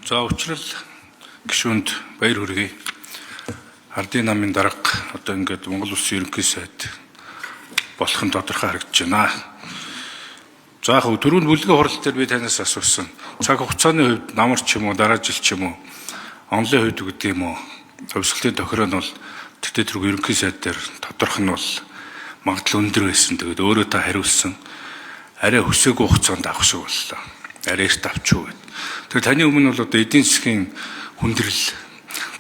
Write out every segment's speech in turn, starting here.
За учрал гишүүнд баяр хүргэе. Ардын намын дарга одоо ингээд Монгол Улсын ерөнхий сайд болох нь тодорхой харагдаж байна. За яг түрүүнд бүлгийн хурал дээр би танаас асуусан. Цаг хугацааны хувьд намар ч юм уу, дараа жил ч юм уу, онлын хувьд гэдэг юм уу, төвсгөлийн тохироо нь бол тэтгэл рүү ерөнхий сайд дээр тодорхой нь бол магадлал өндөр байсан. Тэгээд өөрөө та хариулсан. Арай өсөөгүй хугацаанд авах шиг боллоо. Арай эрт авчуу гэд. Тэгэхээр таны өмнө бол одоо эдийн засгийн хүндрэл,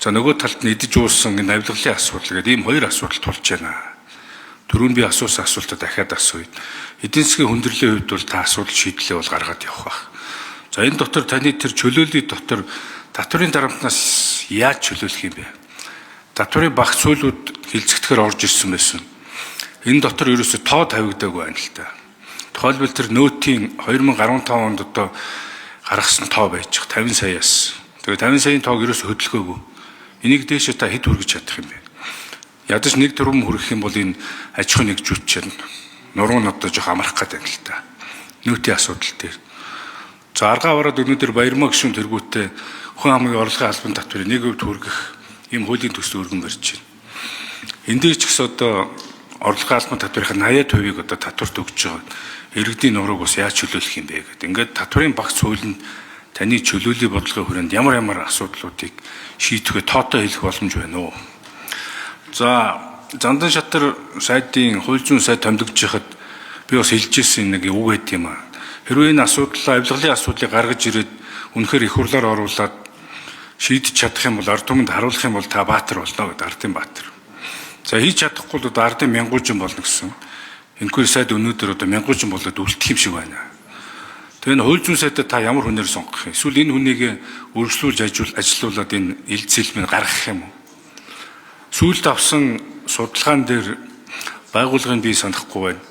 за нөгөө талд нь идэж уусан энэ авилгалын асуудал гэдэг ийм хоёр асуудал тулж байна. Түрүүн би асуусан асуултад дахиад асууя. Эдийн засгийн хүндрэлийн хувьд бол та асуудал шийдлээ бол гаргаад явах байх. За энэ дотор таны тэр чөлөөллийн дотор татврын дарамтнаас яаж чөлөөлөх юм бэ? Татврын багц зүйлүүд хилцэгдэхээр орж ирсэн байсан. Энэ дотор ерөөсө тоо тавигдаагүй байна л та. Тухайлбал тэр нөөтийн 2015 онд одоо гаргасан тоо байж байгаа 50 саяас. Тэгээ 50 саяын тоог ерөөсө хөдөлгөөгүй. Энийг дээшээ та хэд хүргэж чадах юм бэ? Ядаж нэг төрөм хүргэх юм бол энэ аж ахуйн нэгжүүд чинь нуруу нь одоо жоох амрах гэдэг л та. Нөөтийн асуудал дээр. За аргаа аваад өнөөдөр Баярмаа гишүүн тэргүүтээ хүн амын орлогын албан татврыг нэг хувьд хүргэх ийм хуулийн төсөл өргөн барьж байна. Энд дээр ч гэсэн одоо орлогын албан татврын 80%-ийг одоо татварт өгч байгаа. Иргэдийн нурууг бас яаж чөлөөлөх юм бэ гэдэг. Ингээд татврын багц хууль нь таны чөлөөлийн бодлогын хүрээнд ямар асуудлуудыг шийдэхээ тоотой хэлэх боломж байна уу? За Зандан шатар сайдын хууль зүйн сайд томдогдож хахад би бас хэлж ирсэн нэг үг байт юм аа. Хэрвээ энэ авилгалын асуудлыг гаргаж ирээд үнэхээр их хурлаар оруулаад шийдэж чадах юм бол ард түмэнд харуулах юм бол та баатар болно гэдэг ардын баатар. За хийж чадахгүй бол ардын мянгуужин болно гэсэн. Энэхүү сайд өнөөдөр одоо мянгуужин болоод үлдэх юм шиг байна. Тэгээ хууль зүйн сайдад та ямар хүнээр сонгох юм? Эсвэл энэ хүнийг өргөжлүүлж ажилуулад энэ илцэлмийг гаргах юм уу? Сүүлд авсан судалгаан дээр байгууллагын бий санахгүй байна.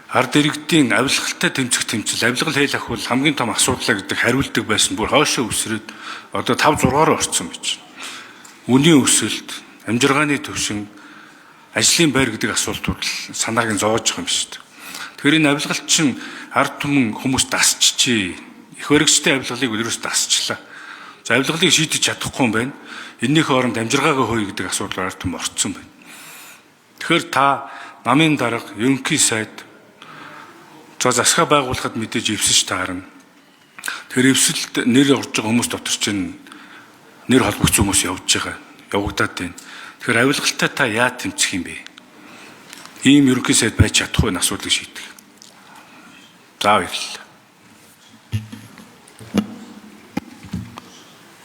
Ард иргэдийн авилгалтай тэмцэл, авилгал хэл ахвал хамгийн том асуудал гэдэг хариулдаг байсан бүр хоошоо өсрөөд одоо 5-6-аар орцсон байж. Үнийн өсөлт, амжиргааны төвшин, ажлын байр гэдэг асуудлууд санааг нь зоож байгаа юм шүү дээ. Тэгэхээр энэ авилгалт чинь ард түмэн хүмүүс дасчихжээ. Их баригчтай авилгалыг өрөөс дасчлаа. За авилгалыг шийдэж чадахгүй юм байна. Эннийхээ оронд амжиргаагаа хөөе гэдэг асуудал ард түмэн орцсон байна. Тэгэхээр та намын дарга, ерөнхий сайд за засгаа байгуулахад мэдээж эвсэж таарна. Тэгэхээр эвсэлд нэр орж байгаа хүмүүс дотор чинь нэр холбогдсон хүмүүс явагдаад байна. Тэгэхээр авилгалтай та яа тэмцэх юм бэ? Ийм ерөнхий сайд байж чадахгүй энэ асуудлыг шийдэх. За баярлалаа.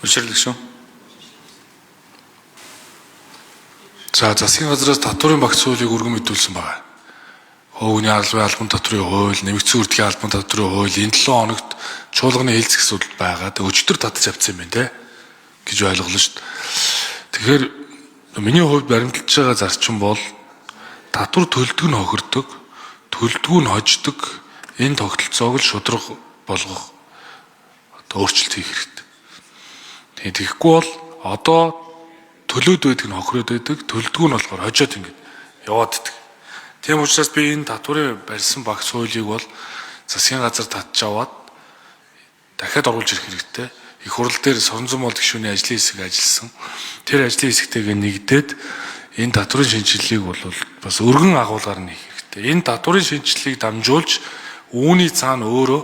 Өчрлөг шүү. За засгийн газраас татврын багц хуулийг өргөн мэдүүлсэн байна. Хууны албан татврын хууль, нэмэгдсэн үрдгийн албан татврын хууль энэ 7 хоногт чуулганы хэлцэх асуудал байгаад өчтөр татаж авсан юм байна те гэж ойлголоо шүү дээ. Тэгэхээр миний хувьд баримталж байгаа зарчим бол татвар төлдөг нь хохирдог, төлдгүү нь хождог энэ тогтолцоог л шудраг болгох өөрчлөлт хийх хэрэгтэй. Тэгэхгүй бол одоо төлөөд байдаг нь хохироод байдаг, төлдгүү нь болохоор хожоод ингэж яваад байдаг. Тийм учраас би энэ татврын барьсан багц хуулийг бол засгийн газар татж аваад дахиад оруулж ирэх хэрэгтэй. Их хурал дээр Соронзон гишүүний ажлын хэсэг ажилласан. Тэр ажлын хэсэгтэйгээ нэгдээд энэ татврын шинжилгээг бол бас өргөн агуулгаар нь хийх хэрэгтэй. Энэ татврын шинжилгээг дамжуулж үүний цаана өөрөө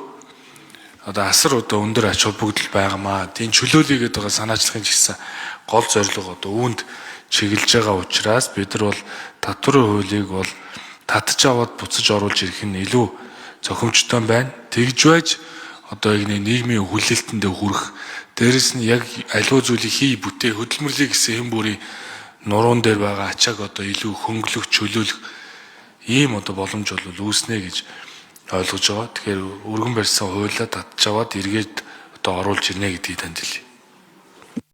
одоо асар одоо өндөр ач холбогдол байгаамаа. Энэ чөлөөлөйгээд байгаа санаачлагын ч гэсэн гол зорилго одоо үүнд чиглэж байгаа учраас бид нар бол татврын хуулийг бол татж аваад буцаж оруулж ирэх нь илүү зохимжтой байна. Тэгж байж одоо нийгмийн хүлээлтэндээ хүрэх, дээрэс нь яг аливаа зүйлийг хий бүтээ хөдөлмөрлөе гэсэн хэм бүрийн нуруун дээр байгаа ачааг одоо илүү хөнгөлөх, чөлөөлөх ийм одоо боломж бол үүснэ гэж ойлгож байгаа. Тэгэхээр өргөн барьсан хуулиа татж аваад эргээд одоо оруулж ирнэ гэдгийг танд хэлье.